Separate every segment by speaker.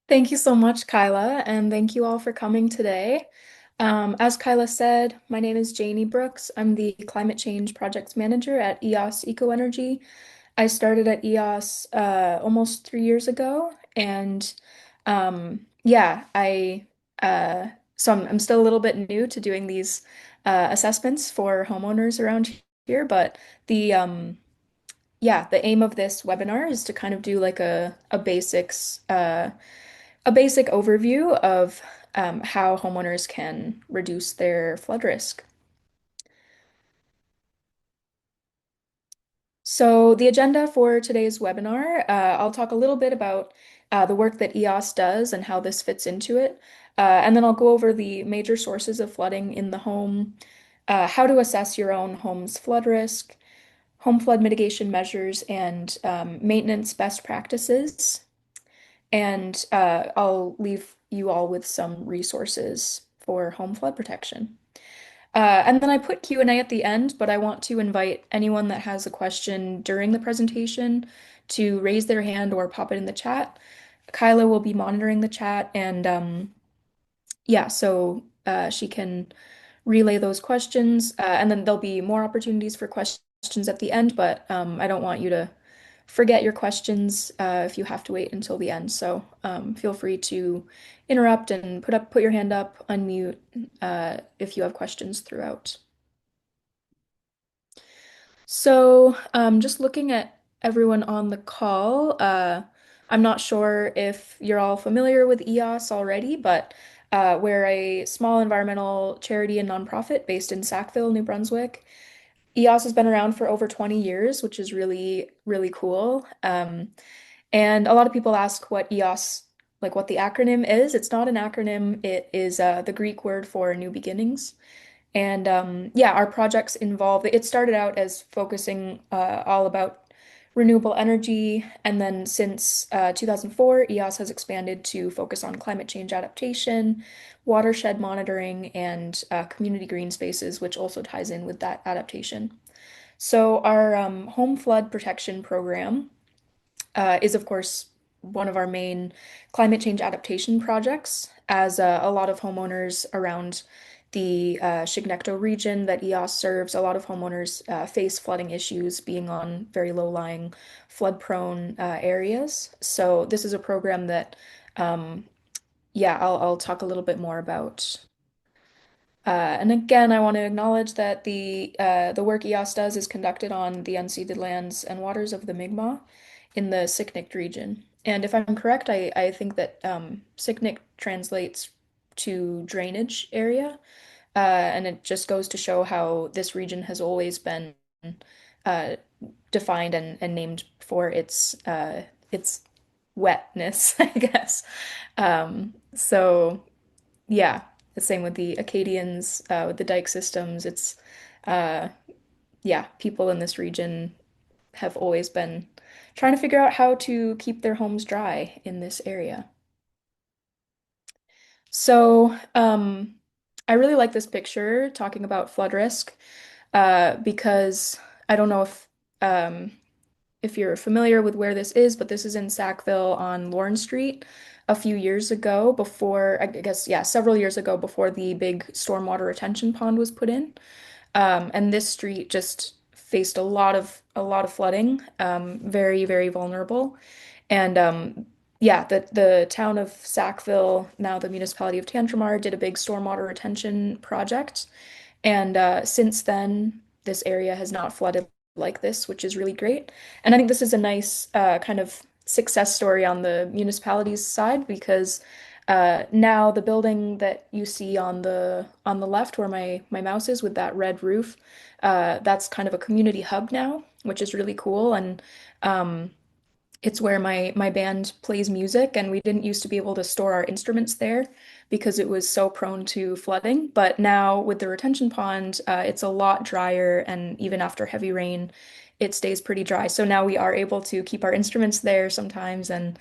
Speaker 1: Thank you so much, Kyla, and thank you all for coming today. As Kyla said, my name is Janie Brooks. I'm the Climate Change Projects Manager at EOS Eco-Energy. I started at EOS almost 3 years ago, and yeah, I'm still a little bit new to doing these assessments for homeowners around here, but the yeah, the aim of this webinar is to kind of do like a basic overview of how homeowners can reduce their flood risk. So the agenda for today's webinar, I'll talk a little bit about the work that EOS does and how this fits into it. And then I'll go over the major sources of flooding in the home, how to assess your own home's flood risk, home flood mitigation measures, and maintenance best practices. And I'll leave you all with some resources for home flood protection. And then I put Q&A at the end, but I want to invite anyone that has a question during the presentation to raise their hand or pop it in the chat. Kyla will be monitoring the chat, and yeah, so she can relay those questions, and then there'll be more opportunities for questions at the end, but I don't want you to forget your questions if you have to wait until the end. So feel free to interrupt and put your hand up, unmute if you have questions throughout. So just looking at everyone on the call, I'm not sure if you're all familiar with EOS already, but we're a small environmental charity and nonprofit based in Sackville, New Brunswick. EOS has been around for over 20 years, which is really, really cool. And a lot of people ask what EOS, like what the acronym is. It's not an acronym, it is the Greek word for new beginnings. And yeah, our projects involve, it started out as focusing all about renewable energy. And then since 2004, EOS has expanded to focus on climate change adaptation, watershed monitoring, and community green spaces, which also ties in with that adaptation. So our home flood protection program is, of course, one of our main climate change adaptation projects, as a lot of homeowners around the Chignecto region that EOS serves, a lot of homeowners face flooding issues being on very low-lying, flood-prone areas. So this is a program that, yeah, I'll talk a little bit more about. And again, I want to acknowledge that the work EOS does is conducted on the unceded lands and waters of the Mi'kmaq in the Siksik region. And if I'm correct, I think that Siksik translates to drainage area, and it just goes to show how this region has always been uh, defined and named for its wetness, I guess. So yeah, the same with the Acadians, with the dike systems. It's uh, yeah, people in this region have always been trying to figure out how to keep their homes dry in this area. So, I really like this picture talking about flood risk, because I don't know um, if you're familiar with where this is, but this is in Sackville on Lawrence Street a few years ago before, I guess, yeah, several years ago before the big stormwater retention pond was put in. And this street just faced a lot of flooding, very, very vulnerable. And yeah, the town of Sackville, now the municipality of Tantramar, did a big stormwater retention project. And since then, this area has not flooded like this, which is really great. And I think this is a nice kind of success story on the municipality's side because now the building that you see on the left where my mouse is with that red roof, that's kind of a community hub now, which is really cool. And it's where my band plays music, and we didn't used to be able to store our instruments there because it was so prone to flooding. But now with the retention pond, it's a lot drier, and even after heavy rain, it stays pretty dry. So now we are able to keep our instruments there sometimes. And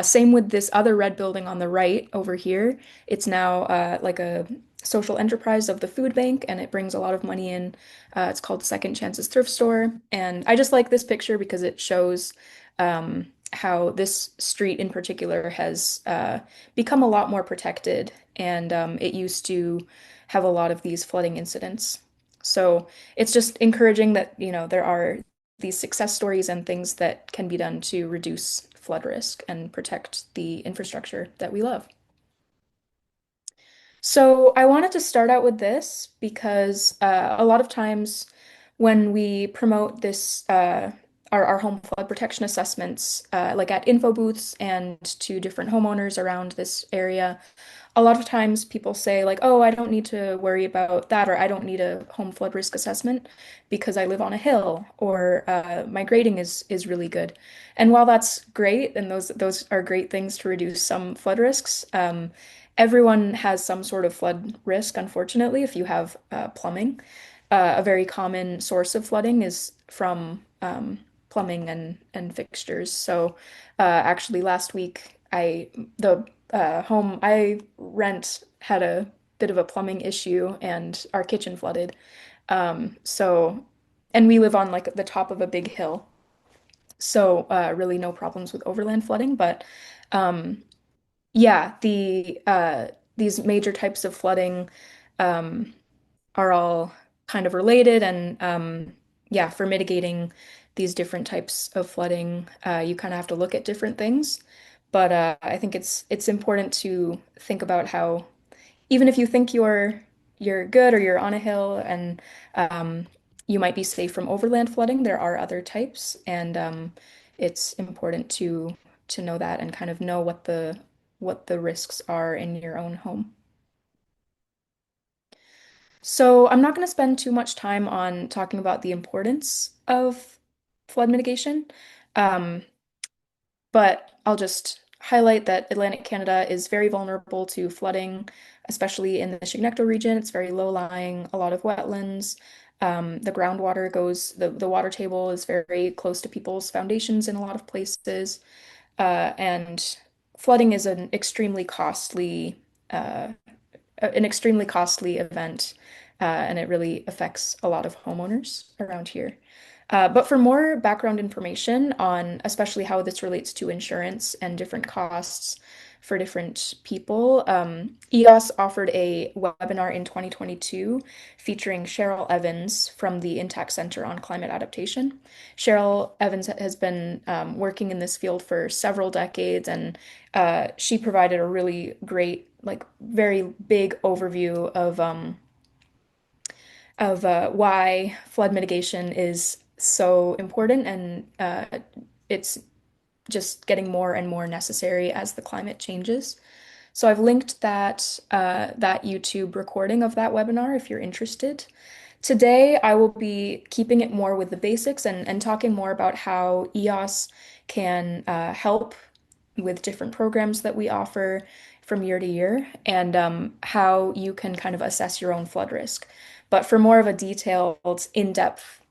Speaker 1: same with this other red building on the right over here. It's now like a social enterprise of the food bank, and it brings a lot of money in. It's called Second Chances Thrift Store, and I just like this picture because it shows how this street in particular has become a lot more protected, and it used to have a lot of these flooding incidents. So it's just encouraging that, there are these success stories and things that can be done to reduce flood risk and protect the infrastructure that we love. So I wanted to start out with this because a lot of times when we promote our home flood protection assessments, like at info booths and to different homeowners around this area, a lot of times people say like, "Oh, I don't need to worry about that," or "I don't need a home flood risk assessment because I live on a hill," or "My grading is really good." And while that's great, and those are great things to reduce some flood risks, everyone has some sort of flood risk, unfortunately, if you have plumbing. A very common source of flooding is from plumbing and fixtures. So, actually, last week, the home I rent had a bit of a plumbing issue, and our kitchen flooded. So, and we live on like the top of a big hill, so really no problems with overland flooding. But um, yeah, these major types of flooding um, are all kind of related, and yeah, for mitigating these different types of flooding, you kind of have to look at different things. But I think it's important to think about how even if you think you're good or you're on a hill and um, you might be safe from overland flooding, there are other types, and it's important to know that and kind of know what the risks are in your own home. So I'm not going to spend too much time on talking about the importance of flood mitigation, um, but I'll just highlight that Atlantic Canada is very vulnerable to flooding, especially in the Chignecto region. It's very low-lying, a lot of wetlands. The groundwater the water table is very close to people's foundations in a lot of places. And flooding is uh, an extremely costly event, and it really affects a lot of homeowners around here. But for more background information on especially how this relates to insurance and different costs for different people, EOS offered a webinar in 2022 featuring Cheryl Evans from the Intact Center on Climate Adaptation. Cheryl Evans has been working in this field for several decades, and she provided a really great, like, very big overview of why flood mitigation is so important, and it's just getting more and more necessary as the climate changes. So I've linked that YouTube recording of that webinar if you're interested. Today, I will be keeping it more with the basics and talking more about how EOS can help with different programs that we offer from year to year, and how you can kind of assess your own flood risk. But for more of a detailed, in-depth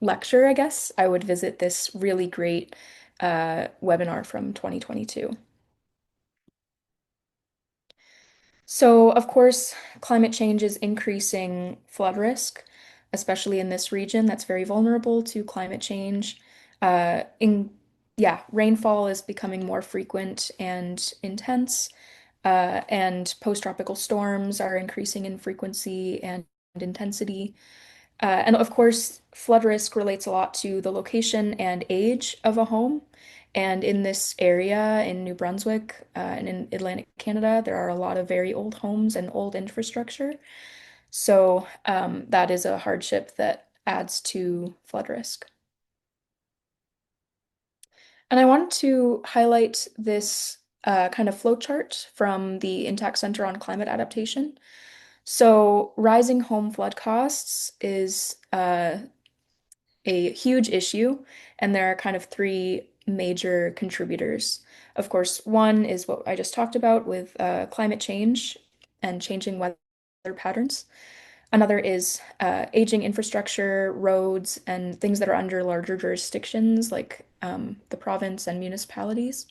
Speaker 1: lecture, I guess, I would visit this really great webinar from 2022. So, of course, climate change is increasing flood risk, especially in this region that's very vulnerable to climate change. Yeah, rainfall is becoming more frequent and intense, and post-tropical storms are increasing in frequency and intensity. And of course, flood risk relates a lot to the location and age of a home. And in this area in New Brunswick, and in Atlantic Canada, there are a lot of very old homes and old infrastructure. So that is a hardship that adds to flood risk. And I wanted to highlight this kind of flow chart from the Intact Center on Climate Adaptation. So rising home flood costs is a huge issue, and there are kind of three major contributors. Of course, one is what I just talked about with climate change and changing weather patterns. Another is aging infrastructure, roads, and things that are under larger jurisdictions like the province and municipalities.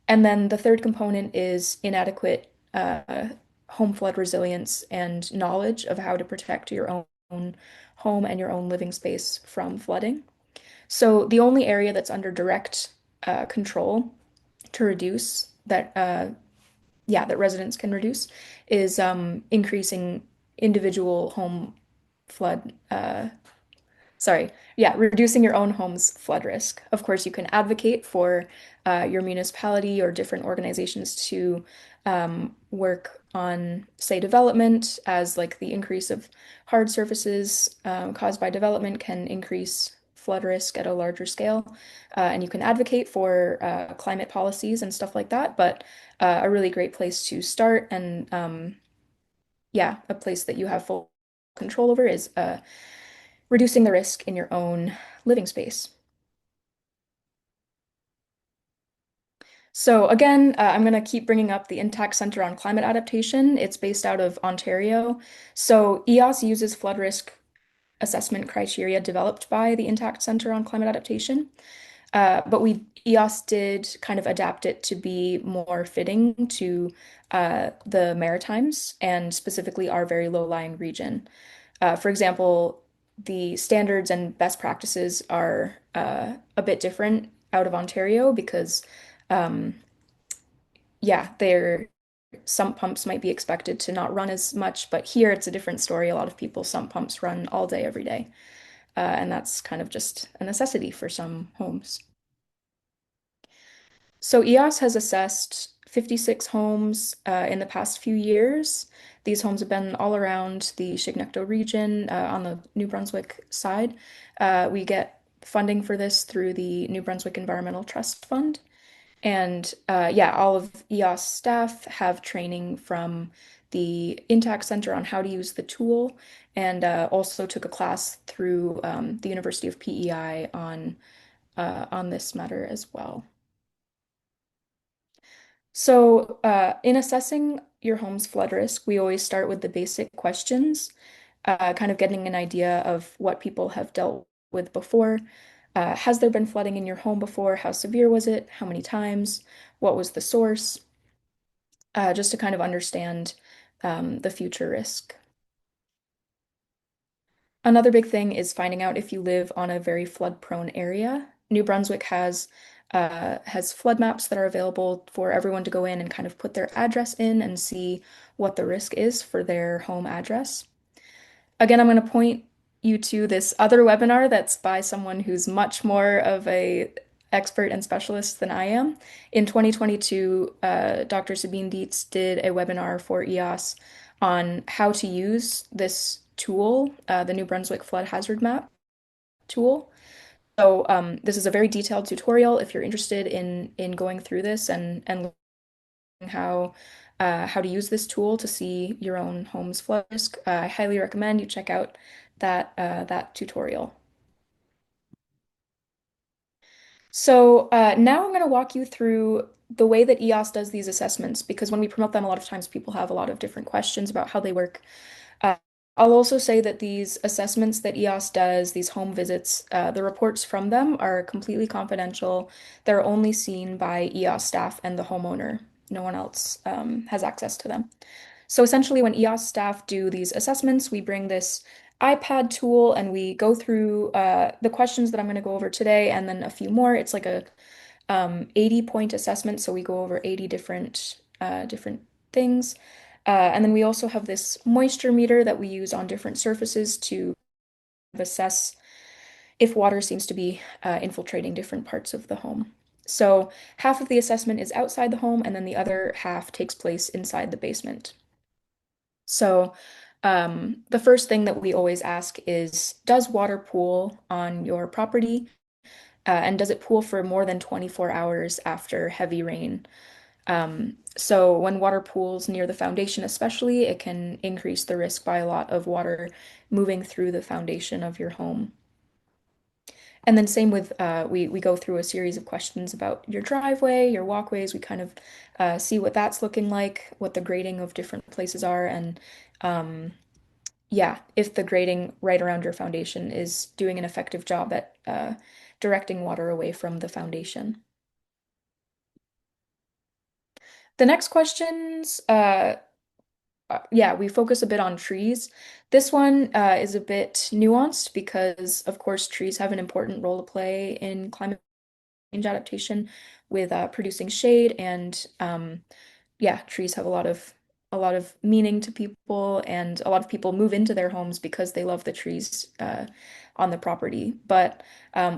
Speaker 1: And then the third component is inadequate home flood resilience and knowledge of how to protect your own home and your own living space from flooding. So the only area that's under direct control to reduce that yeah, that residents can reduce is increasing individual home flood sorry, yeah, reducing your own home's flood risk. Of course, you can advocate for your municipality or different organizations to work on, say, development, as like the increase of hard surfaces caused by development can increase flood risk at a larger scale. And you can advocate for climate policies and stuff like that. But a really great place to start and yeah, a place that you have full control over is reducing the risk in your own living space. So again, I'm going to keep bringing up the Intact Center on Climate Adaptation. It's based out of Ontario. So EOS uses flood risk assessment criteria developed by the Intact Center on Climate Adaptation. But we EOS did kind of adapt it to be more fitting to the Maritimes and specifically our very low-lying region. For example, the standards and best practices are a bit different out of Ontario because, um, yeah, their sump pumps might be expected to not run as much, but here it's a different story. A lot of people sump pumps run all day, every day, and that's kind of just a necessity for some homes. So EOS has assessed 56 homes in the past few years. These homes have been all around the Chignecto region on the New Brunswick side. We get funding for this through the New Brunswick Environmental Trust Fund. And yeah, all of EOS staff have training from the Intact Center on how to use the tool and also took a class through the University of PEI on this matter as well. So, in assessing your home's flood risk, we always start with the basic questions, kind of getting an idea of what people have dealt with before. Has there been flooding in your home before? How severe was it? How many times? What was the source? Just to kind of understand the future risk. Another big thing is finding out if you live on a very flood-prone area. New Brunswick has flood maps that are available for everyone to go in and kind of put their address in and see what the risk is for their home address. Again, I'm going to point you to this other webinar that's by someone who's much more of a expert and specialist than I am. In 2022, Dr. Sabine Dietz did a webinar for EOS on how to use this tool, the New Brunswick Flood Hazard Map tool. So this is a very detailed tutorial if you're interested in going through this and learning how to use this tool to see your own home's flood risk. I highly recommend you check out that tutorial. So now I'm going to walk you through the way that EOS does these assessments because when we promote them, a lot of times people have a lot of different questions about how they work. Uh, I'll also say that these assessments that EOS does, these home visits, the reports from them are completely confidential. They're only seen by EOS staff and the homeowner. No one else has access to them. So essentially, when EOS staff do these assessments, we bring this iPad tool and we go through the questions that I'm going to go over today and then a few more. It's like a 80-point assessment, so we go over 80 different things. And then we also have this moisture meter that we use on different surfaces to assess if water seems to be infiltrating different parts of the home. So half of the assessment is outside the home, and then the other half takes place inside the basement. So the first thing that we always ask is, does water pool on your property? And does it pool for more than 24 hours after heavy rain? So when water pools near the foundation, especially, it can increase the risk by a lot of water moving through the foundation of your home. And then same with we go through a series of questions about your driveway, your walkways. We kind of see what that's looking like, what the grading of different places are, and um, yeah, if the grading right around your foundation is doing an effective job at directing water away from the foundation. The next questions, yeah, we focus a bit on trees. This one is a bit nuanced because, of course, trees have an important role to play in climate adaptation with producing shade and yeah, trees have a lot of meaning to people, and a lot of people move into their homes because they love the trees on the property. But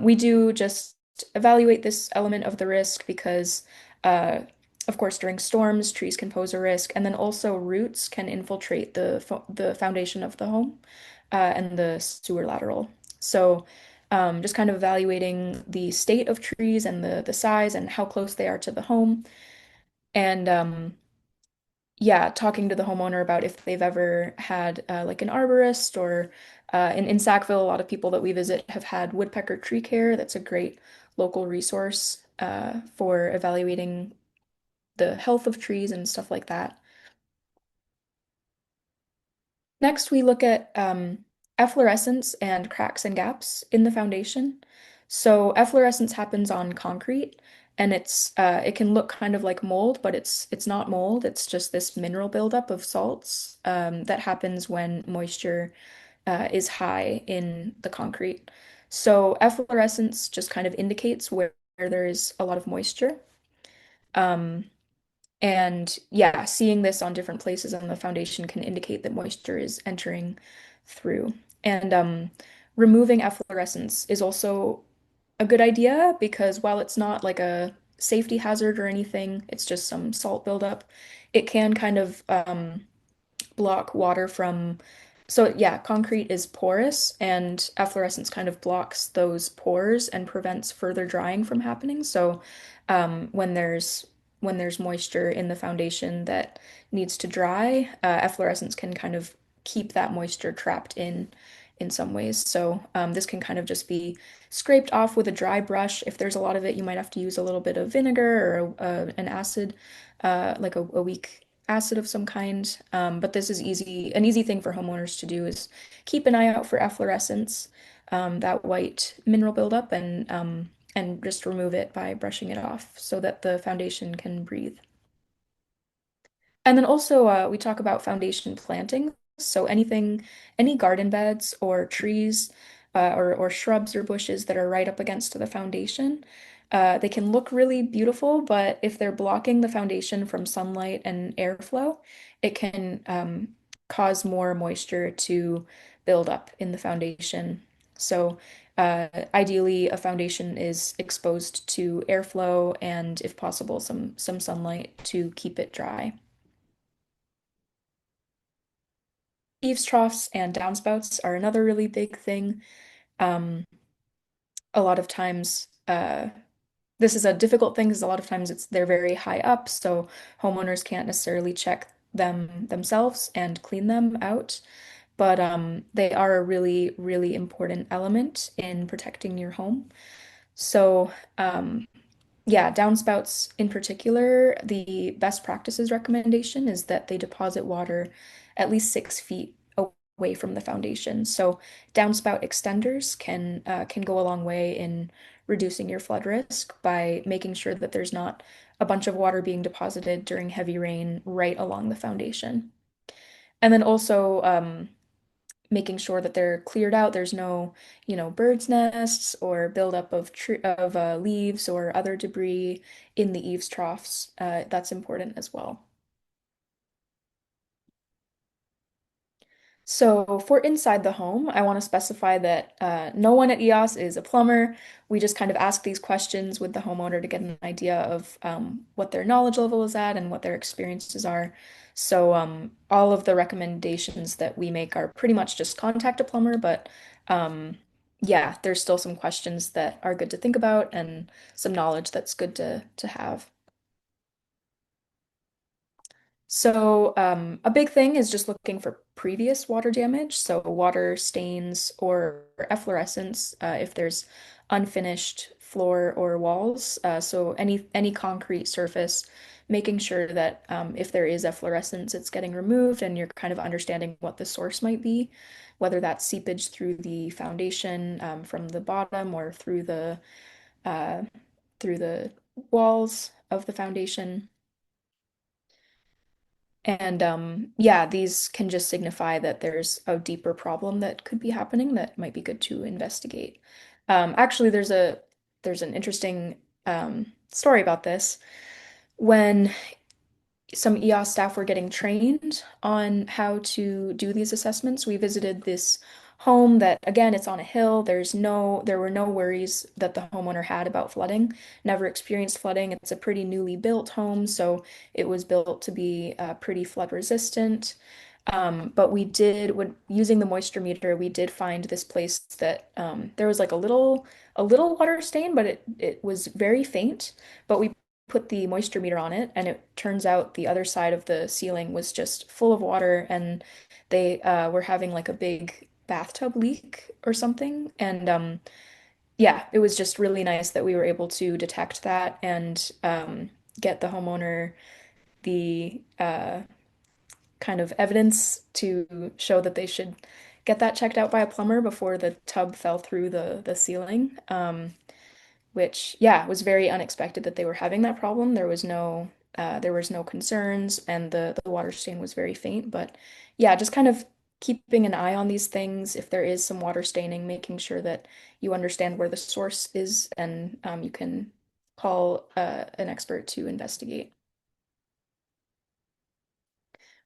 Speaker 1: we do just evaluate this element of the risk because, uh, of course, during storms, trees can pose a risk, and then also roots can infiltrate the foundation of the home and the sewer lateral. So. Just kind of evaluating the state of trees and the size and how close they are to the home. And yeah, talking to the homeowner about if they've ever had like an arborist or in Sackville, a lot of people that we visit have had woodpecker tree care. That's a great local resource for evaluating the health of trees and stuff like that. Next, we look at efflorescence and cracks and gaps in the foundation. So efflorescence happens on concrete, and it can look kind of like mold, but it's not mold. It's just this mineral buildup of salts that happens when moisture is high in the concrete. So efflorescence just kind of indicates where there is a lot of moisture. Um, and yeah, seeing this on different places on the foundation can indicate that moisture is entering through. And removing efflorescence is also a good idea because while it's not like a safety hazard or anything, it's just some salt buildup. It can kind of block water from. So yeah, concrete is porous and efflorescence kind of blocks those pores and prevents further drying from happening. So when there's moisture in the foundation that needs to dry, efflorescence can kind of keep that moisture trapped in some ways. So this can kind of just be scraped off with a dry brush. If there's a lot of it, you might have to use a little bit of vinegar or an acid, like a weak acid of some kind. But this is easy. An easy thing for homeowners to do is keep an eye out for efflorescence, that white mineral buildup, and just remove it by brushing it off so that the foundation can breathe. And then also, we talk about foundation planting. So any garden beds or trees, or shrubs or bushes that are right up against the foundation, they can look really beautiful, but if they're blocking the foundation from sunlight and airflow, it can cause more moisture to build up in the foundation. So, ideally, a foundation is exposed to airflow and, if possible, some sunlight to keep it dry. Eaves troughs and downspouts are another really big thing. Um, a lot of times, this is a difficult thing because a lot of times they're very high up, so homeowners can't necessarily check them themselves and clean them out. But they are a really, really important element in protecting your home. So, yeah, downspouts in particular, the best practices recommendation is that they deposit water at least 6 feet away from the foundation. So downspout extenders can go a long way in reducing your flood risk by making sure that there's not a bunch of water being deposited during heavy rain right along the foundation. And then also making sure that they're cleared out. There's no, birds' nests or buildup of leaves or other debris in the eaves troughs. That's important as well. So for inside the home, I want to specify that no one at EOS is a plumber. We just kind of ask these questions with the homeowner to get an idea of what their knowledge level is at and what their experiences are. So all of the recommendations that we make are pretty much just contact a plumber, but um, yeah, there's still some questions that are good to think about and some knowledge that's good to have. So, a big thing is just looking for previous water damage, so water stains or efflorescence, if there's unfinished floor or walls. So any concrete surface, making sure that if there is efflorescence, it's getting removed, and you're kind of understanding what the source might be, whether that's seepage through the foundation from the bottom or uh, through the walls of the foundation. And yeah, these can just signify that there's a deeper problem that could be happening that might be good to investigate. Actually, there's an interesting story about this. When some EOS staff were getting trained on how to do these assessments, we visited this home that, again, it's on a hill. There were no worries that the homeowner had about flooding. Never experienced flooding. It's a pretty newly built home, so it was built to be pretty flood resistant. But when using the moisture meter, we did find this place that there was like a little water stain, but it was very faint. But we put the moisture meter on it, and it turns out the other side of the ceiling was just full of water, and they were having like a big bathtub leak or something. And yeah, it was just really nice that we were able to detect that and get the homeowner the kind of evidence to show that they should get that checked out by a plumber before the tub fell through the ceiling. Which, yeah, was very unexpected that they were having that problem. There was no concerns, and the water stain was very faint. But yeah, just kind of keeping an eye on these things. If there is some water staining, making sure that you understand where the source is, and you can call an expert to investigate.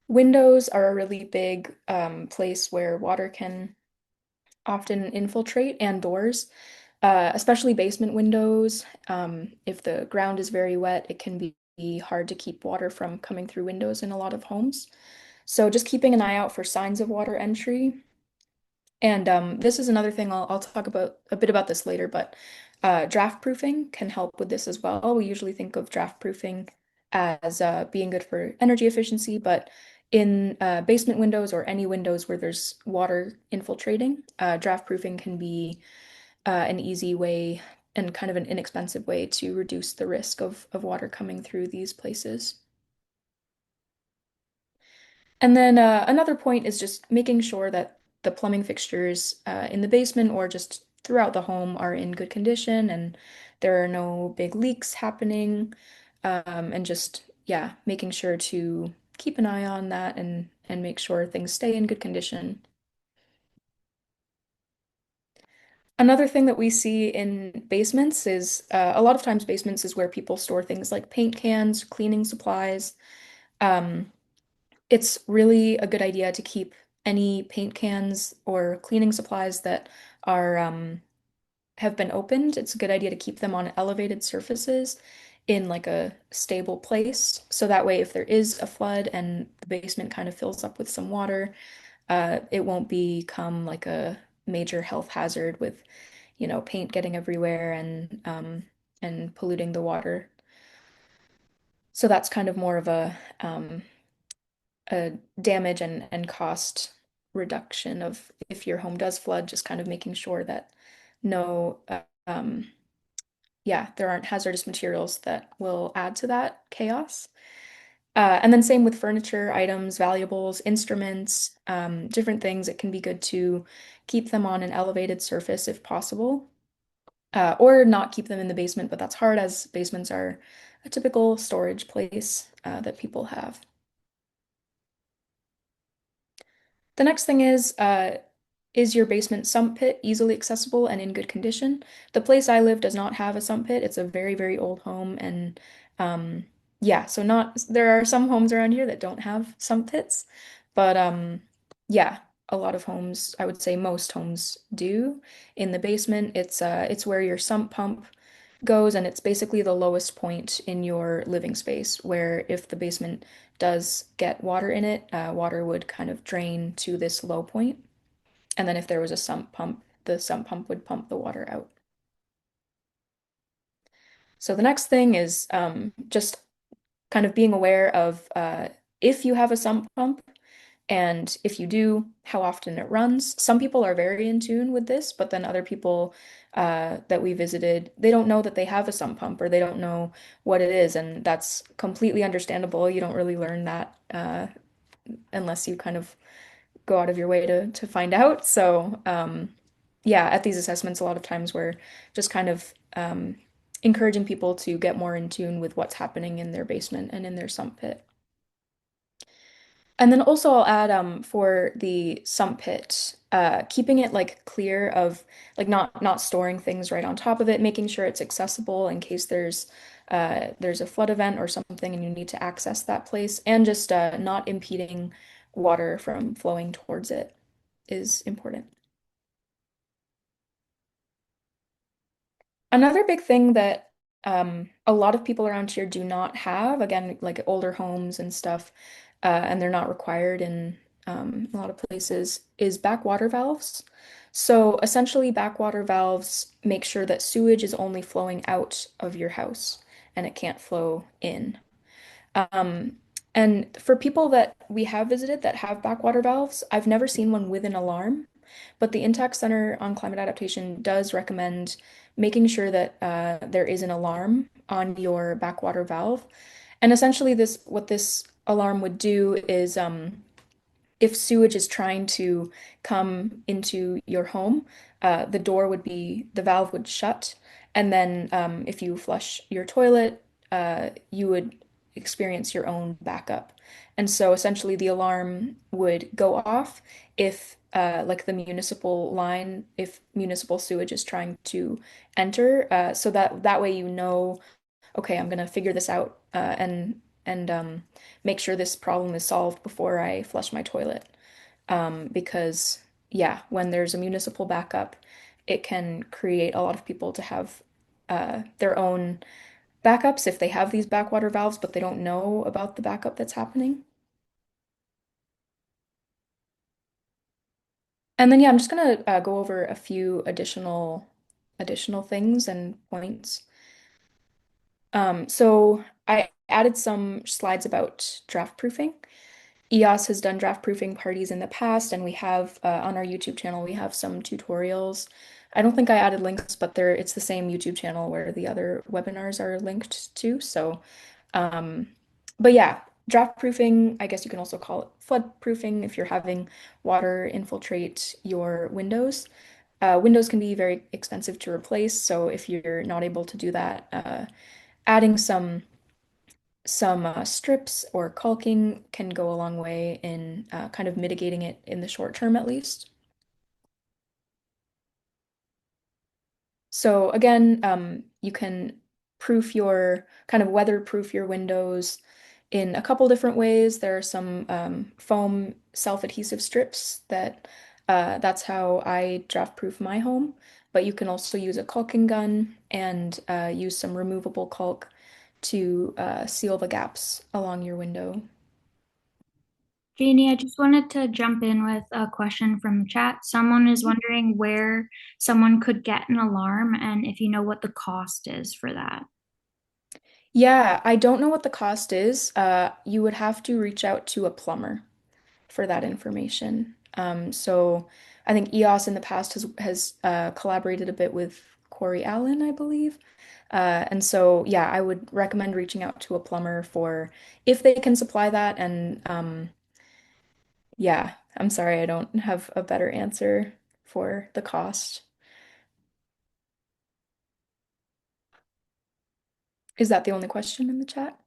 Speaker 1: Windows are a really big place where water can often infiltrate, and doors, especially basement windows. If the ground is very wet, it can be hard to keep water from coming through windows in a lot of homes. So just keeping an eye out for signs of water entry. And this is another thing I'll talk about a bit about this later, but draft proofing can help with this as well. We usually think of draft proofing as being good for energy efficiency, but in basement windows or any windows where there's water infiltrating, draft proofing can be an easy way and kind of an inexpensive way to reduce the risk of water coming through these places. And then another point is just making sure that the plumbing fixtures in the basement or just throughout the home are in good condition and there are no big leaks happening. And just, yeah, making sure to keep an eye on that and make sure things stay in good condition. Another thing that we see in basements is a lot of times basements is where people store things like paint cans, cleaning supplies. Um, it's really a good idea to keep any paint cans or cleaning supplies that are have been opened. It's a good idea to keep them on elevated surfaces in like a stable place. So that way, if there is a flood and the basement kind of fills up with some water, it won't become like a major health hazard with, paint getting everywhere and polluting the water. So that's kind of more of a damage and cost reduction of if your home does flood, just kind of making sure that no, yeah, there aren't hazardous materials that will add to that chaos. And then same with furniture, items, valuables, instruments, different things. It can be good to keep them on an elevated surface if possible, or not keep them in the basement, but that's hard as basements are a typical storage place that people have. The next thing is your basement sump pit easily accessible and in good condition? The place I live does not have a sump pit. It's a very, very old home, and yeah, so not there are some homes around here that don't have sump pits, but yeah, a lot of homes, I would say most homes do. In the basement, it's where your sump pump goes, and it's basically the lowest point in your living space where if the basement does get water in it, water would kind of drain to this low point. And then if there was a sump pump, the sump pump would pump the water out. So the next thing is just kind of being aware of if you have a sump pump, and if you do, how often it runs. Some people are very in tune with this, but then other people that we visited, they don't know that they have a sump pump or they don't know what it is, and that's completely understandable. You don't really learn that unless you kind of go out of your way to find out. So, yeah, at these assessments, a lot of times we're just kind of encouraging people to get more in tune with what's happening in their basement and in their sump pit. And then also I'll add for the sump pit, keeping it like clear of like not storing things right on top of it, making sure it's accessible in case there's a flood event or something and you need to access that place, and just not impeding water from flowing towards it is important. Another big thing that a lot of people around here do not have, again, like older homes and stuff, and they're not required in a lot of places, is backwater valves. So essentially, backwater valves make sure that sewage is only flowing out of your house and it can't flow in. Um, and for people that we have visited that have backwater valves, I've never seen one with an alarm, but the Intact Center on Climate Adaptation does recommend making sure that there is an alarm on your backwater valve. And essentially, what this alarm would do is if sewage is trying to come into your home, the valve would shut. And then if you flush your toilet, you would experience your own backup. And so essentially the alarm would go off if like the municipal line, if municipal sewage is trying to enter, so that way you know, okay, I'm gonna figure this out and make sure this problem is solved before I flush my toilet. Because yeah, when there's a municipal backup, it can create a lot of people to have their own backups if they have these backwater valves, but they don't know about the backup that's happening. And then yeah, I'm just gonna go over a few additional things and points. So I added some slides about draft proofing. EOS has done draft proofing parties in the past, and we have on our YouTube channel, we have some tutorials. I don't think I added links, but it's the same YouTube channel where the other webinars are linked to. So, um, but yeah, draft proofing, I guess you can also call it flood proofing if you're having water infiltrate your windows. Windows can be very expensive to replace, so if you're not able to do that, adding some strips or caulking can go a long way in kind of mitigating it in the short term at least. So again, you can kind of weatherproof your windows in a couple different ways. There are some foam self-adhesive strips that's how I draft proof my home. But you can also use a caulking gun and use some removable caulk to seal the gaps along your window.
Speaker 2: Janie, I just wanted to jump in with a question from the chat. Someone is wondering where someone could get an alarm and if you know what the cost is for that.
Speaker 1: Yeah, I don't know what the cost is. You would have to reach out to a plumber for that information. So I think EOS in the past has collaborated a bit with Corey Allen, I believe. And so yeah, I would recommend reaching out to a plumber for if they can supply that. And yeah, I'm sorry, I don't have a better answer for the cost. Is that the only question in the chat?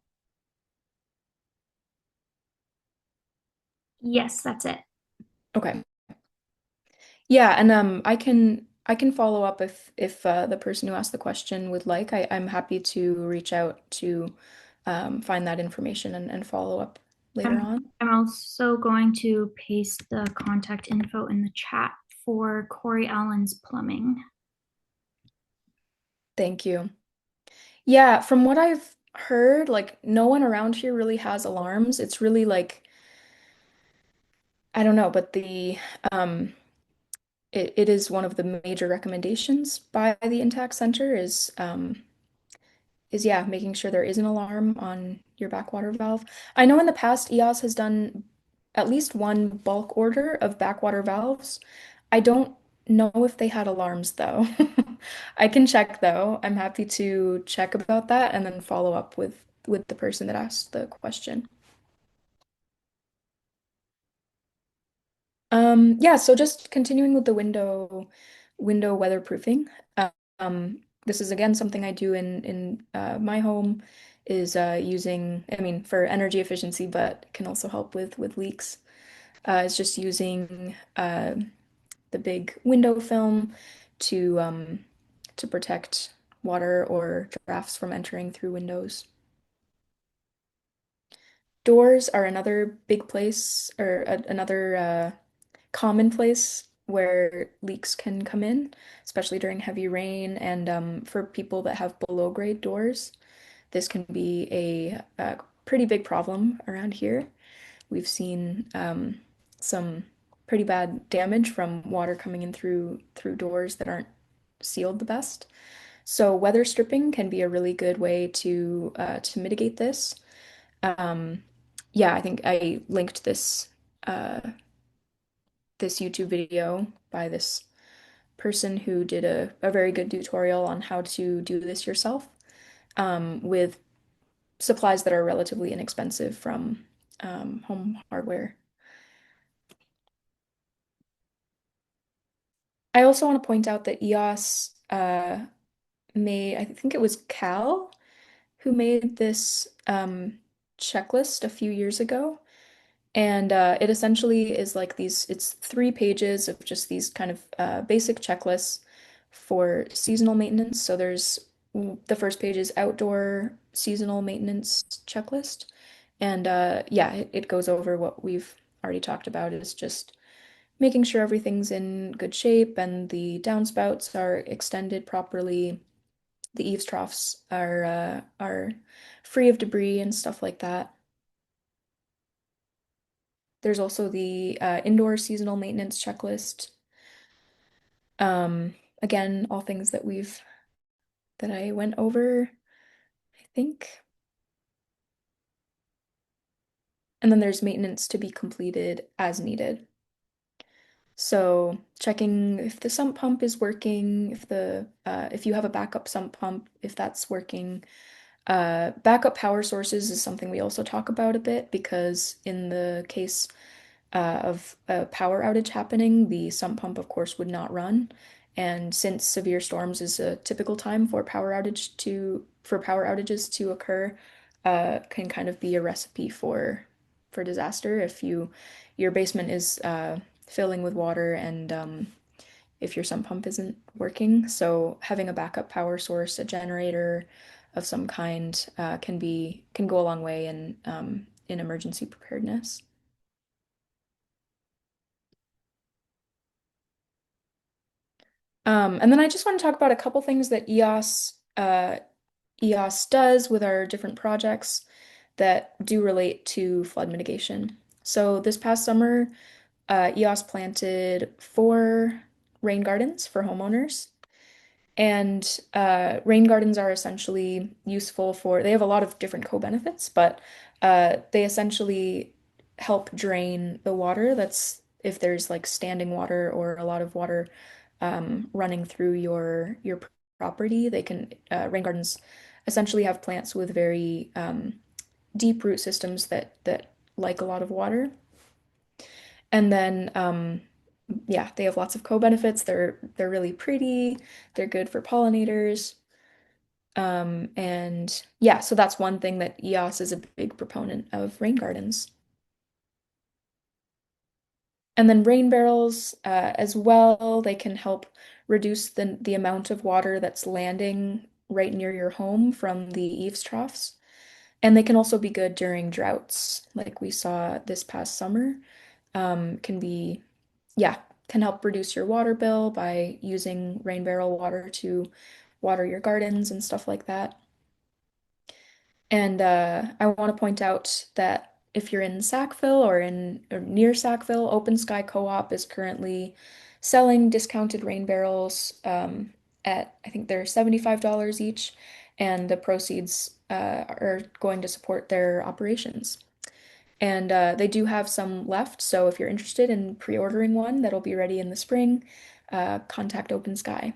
Speaker 2: Yes, that's it.
Speaker 1: Okay. Yeah, and I can follow up if the person who asked the question would like. I'm happy to reach out to find that information and follow up later
Speaker 2: I'm,
Speaker 1: on.
Speaker 2: I'm also going to paste the contact info in the chat for Corey Allen's plumbing.
Speaker 1: Thank you. Yeah, from what I've heard, like no one around here really has alarms. It's really like I don't know, but the it is one of the major recommendations by the Intact Center is yeah, making sure there is an alarm on your backwater valve. I know in the past EOS has done at least one bulk order of backwater valves. I don't know if they had alarms though. I can check though. I'm happy to check about that and then follow up with the person that asked the question. Yeah, so just continuing with the window weatherproofing. This is again something I do in my home is using, I mean, for energy efficiency, but can also help with leaks. It's just using the big window film to protect water or drafts from entering through windows. Doors are another big place or another common place where leaks can come in, especially during heavy rain and for people that have below grade doors. This can be a pretty big problem around here. We've seen some pretty bad damage from water coming in through doors that aren't sealed the best. So weather stripping can be a really good way to mitigate this. Um, yeah, I think I linked uh, this YouTube video by this person who did a very good tutorial on how to do this yourself with supplies that are relatively inexpensive from home hardware. I also want to point out that EOS made, I think it was Cal who made this checklist a few years ago. And it essentially is like it's 3 pages of just these kind of basic checklists for seasonal maintenance. So there's the first page is outdoor seasonal maintenance checklist. And yeah, it goes over what we've already talked about is just making sure everything's in good shape and the downspouts are extended properly. The eaves troughs are free of debris and stuff like that. There's also the indoor seasonal maintenance checklist. Um, Again, all things that I went over, I think. And then there's maintenance to be completed as needed. So checking if the sump pump is working, if you have a backup sump pump, if that's working. Backup power sources is something we also talk about a bit because in the case of a power outage happening, the sump pump, of course, would not run. And since severe storms is a typical time for power outages to occur, can kind of be a recipe for disaster if your basement is filling with water and if your sump pump isn't working. So having a backup power source, a generator of some kind, can go a long way in emergency preparedness. And then I just want to talk about a couple things that EOS does with our different projects that do relate to flood mitigation. So this past summer, EOS planted 4 rain gardens for homeowners. And rain gardens are essentially useful they have a lot of different co-benefits, but they essentially help drain the water that's if there's like standing water or a lot of water running through your property, rain gardens essentially have plants with very deep root systems that like a lot of water. And then yeah, they have lots of co-benefits. They're really pretty. They're good for pollinators. And yeah, so that's one thing that EOS is a big proponent of rain gardens. And then rain barrels as well, they can help reduce the amount of water that's landing right near your home from the eaves troughs. And they can also be good during droughts, like we saw this past summer. Can be, yeah, can help reduce your water bill by using rain barrel water to water your gardens and stuff like that. And I want to point out that if you're in Sackville or near Sackville, Open Sky Co-op is currently selling discounted rain barrels at I think they're $75 each, and the proceeds are going to support their operations. And they do have some left, so if you're interested in pre-ordering one that'll be ready in the spring, contact Open Sky.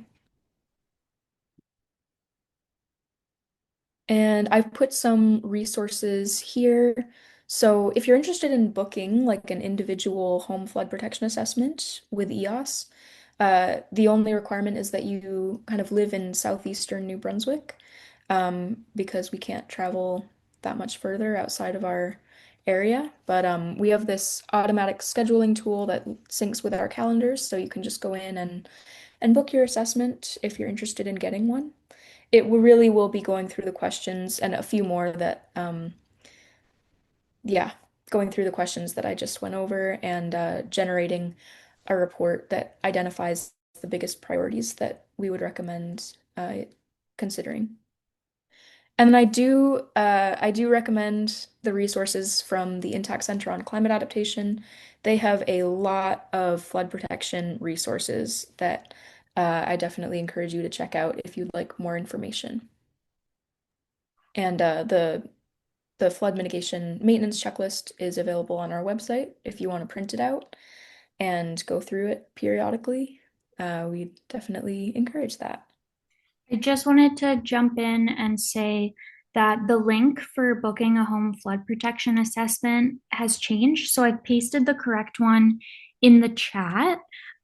Speaker 1: And I've put some resources here. So if you're interested in booking like an individual home flood protection assessment with EOS, the only requirement is that you kind of live in southeastern New Brunswick, because we can't travel that much further outside of our area, but we have this automatic scheduling tool that syncs with our calendars, so you can just go in and book your assessment if you're interested in getting one. Really will be going through the questions and a few more that yeah, going through the questions that I just went over and generating a report that identifies the biggest priorities that we would recommend considering. And then I do recommend the resources from the Intact Center on Climate Adaptation. They have a lot of flood protection resources that I definitely encourage you to check out if you'd like more information. And the flood mitigation maintenance checklist is available on our website if you want to print it out and go through it periodically. We definitely encourage that.
Speaker 2: I just wanted to jump in and say that the link for booking a home flood protection assessment has changed. So I pasted the correct one in the chat.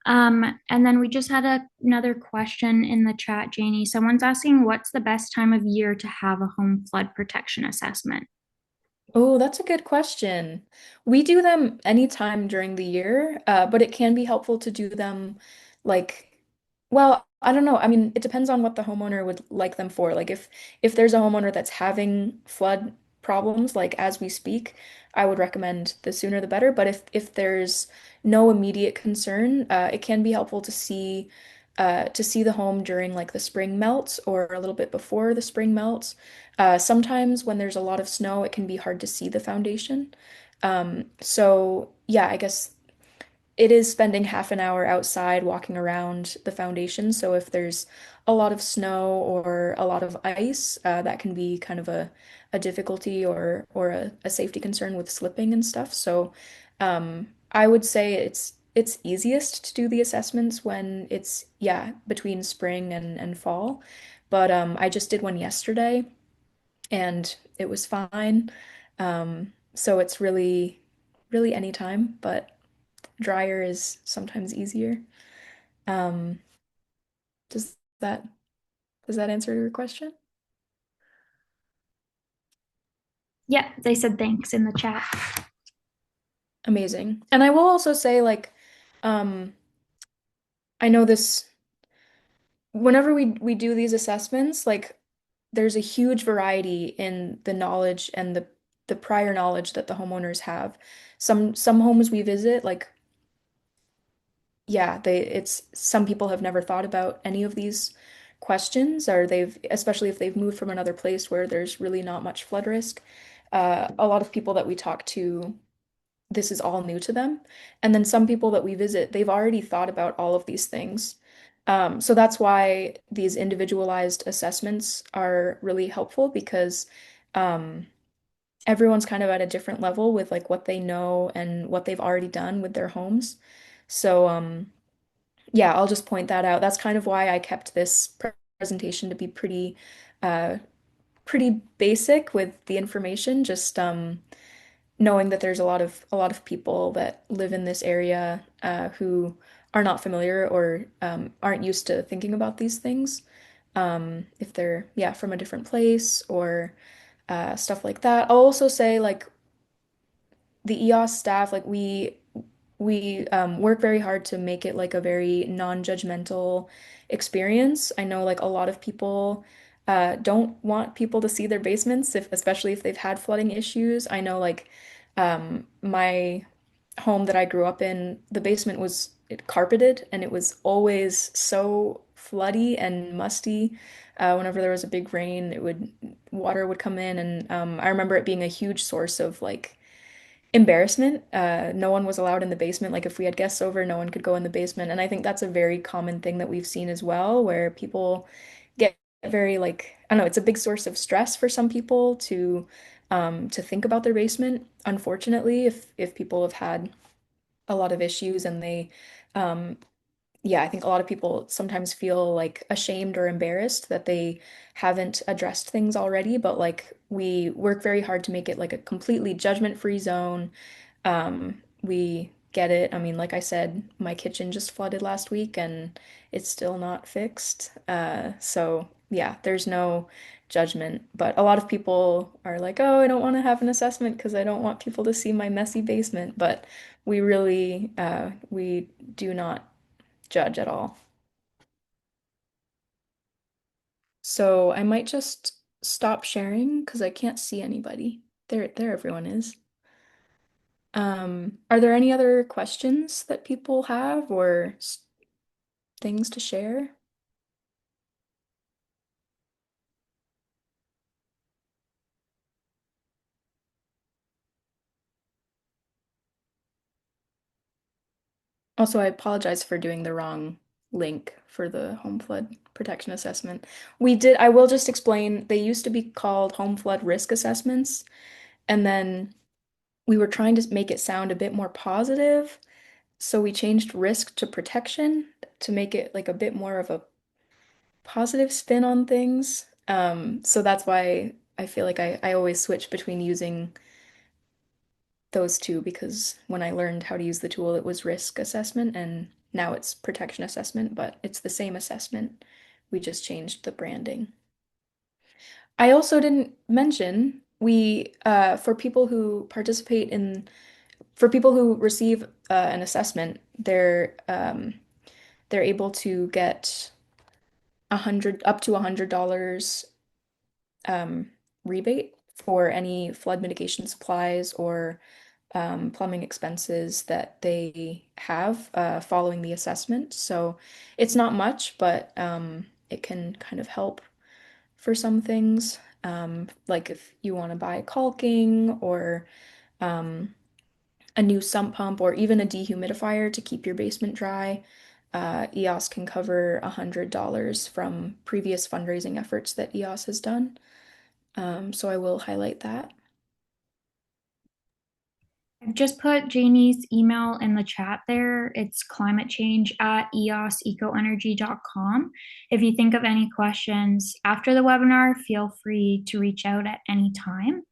Speaker 2: And then we just had another question in the chat, Janie. Someone's asking, what's the best time of year to have a home flood protection assessment?
Speaker 1: Oh, that's a good question. We do them anytime during the year, but it can be helpful to do them like, well, I don't know. I mean, it depends on what the homeowner would like them for. Like if there's a homeowner that's having flood problems, like as we speak, I would recommend the sooner the better. But if there's no immediate concern, it can be helpful to see the home during like the spring melts or a little bit before the spring melts. Sometimes when there's a lot of snow, it can be hard to see the foundation. So yeah, I guess it is spending half an hour outside walking around the foundation. So if there's a lot of snow or a lot of ice, that can be kind of a difficulty or a safety concern with slipping and stuff. So I would say it's easiest to do the assessments when it's yeah between spring and fall. But I just did one yesterday and it was fine. So it's really anytime, but drier is sometimes easier. Um, does that does that answer your question?
Speaker 2: Yeah, they said thanks in the chat.
Speaker 1: Amazing. And I will also say like um I know this whenever we do these assessments, like there's a huge variety in the knowledge and the prior knowledge that the homeowners have. Some homes we visit, like yeah, it's some people have never thought about any of these questions, or they've, especially if they've moved from another place where there's really not much flood risk. A lot of people that we talk to, this is all new to them. And then some people that we visit, they've already thought about all of these things. So that's why these individualized assessments are really helpful because um, everyone's kind of at a different level with like what they know and what they've already done with their homes. So yeah, I'll just point that out. That's kind of why I kept this presentation to be uh, pretty basic with the information, just knowing that there's a lot of people that live in this area who are not familiar or aren't used to thinking about these things. If they're yeah from a different place or stuff like that. I'll also say like the EOS staff, like we work very hard to make it like a very non-judgmental experience. I know like a lot of people don't want people to see their basements, if especially if they've had flooding issues. I know like my home that I grew up in, the basement was carpeted and it was always so floody and musty. Whenever there was a big rain, water would come in, and I remember it being a huge source of like embarrassment. No one was allowed in the basement. Like if we had guests over, no one could go in the basement. And I think that's a very common thing that we've seen as well, where people get very like, I don't know, it's a big source of stress for some people to think about their basement. Unfortunately, if people have had a lot of issues and they um yeah, I think a lot of people sometimes feel like ashamed or embarrassed that they haven't addressed things already, but like we work very hard to make it like a completely judgment-free zone. We get it. I mean, like I said, my kitchen just flooded last week and it's still not fixed. So yeah, there's judgment. But a lot of people are like, oh, I don't want to have an assessment because I don't want people to see my messy basement. But we do not judge at all. So I might just stop sharing because I can't see anybody. There everyone is. Are there any other questions that people have or things to share? Also, I apologize for doing the wrong link for the home flood protection assessment. I will just explain, they used to be called home flood risk assessments, and then we were trying to make it sound a bit more positive, so we changed risk to protection to make it like a bit more of a positive spin on things. So that's why I feel like I always switch between using those two because when I learned how to use the tool, it was risk assessment and now it's protection assessment, but it's the same assessment. We just changed the branding. I also didn't mention for people who for people who receive an assessment, they're able to get up to $100 um, rebate for any flood mitigation supplies or plumbing expenses that they have following the assessment. So it's not much, but it can kind of help for some things. Like if you want to buy caulking or um, a new sump pump or even a dehumidifier to keep your basement dry, EOS can cover $100 from previous fundraising efforts that EOS has done. So I will highlight that.
Speaker 2: I've just put Janie's email in the chat there. It's climatechange@eosecoenergy.com. If you think of any questions after the webinar, feel free to reach out at any time.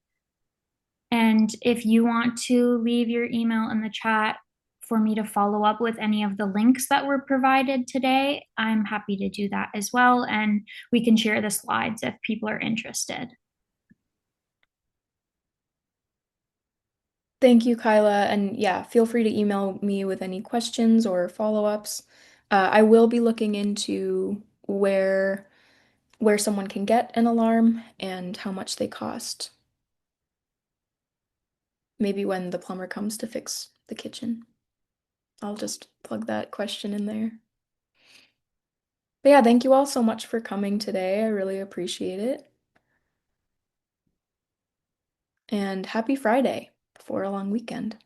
Speaker 2: And if you want to leave your email in the chat for me to follow up with any of the links that were provided today, I'm happy to do that as well. And we can share the slides if people are interested.
Speaker 1: Thank you, Kyla. And yeah, feel free to email me with any questions or follow-ups. I will be looking into where someone can get an alarm and how much they cost. Maybe when the plumber comes to fix the kitchen. I'll just plug that question in there. But yeah, thank you all so much for coming today. I really appreciate it. And happy Friday before a long weekend.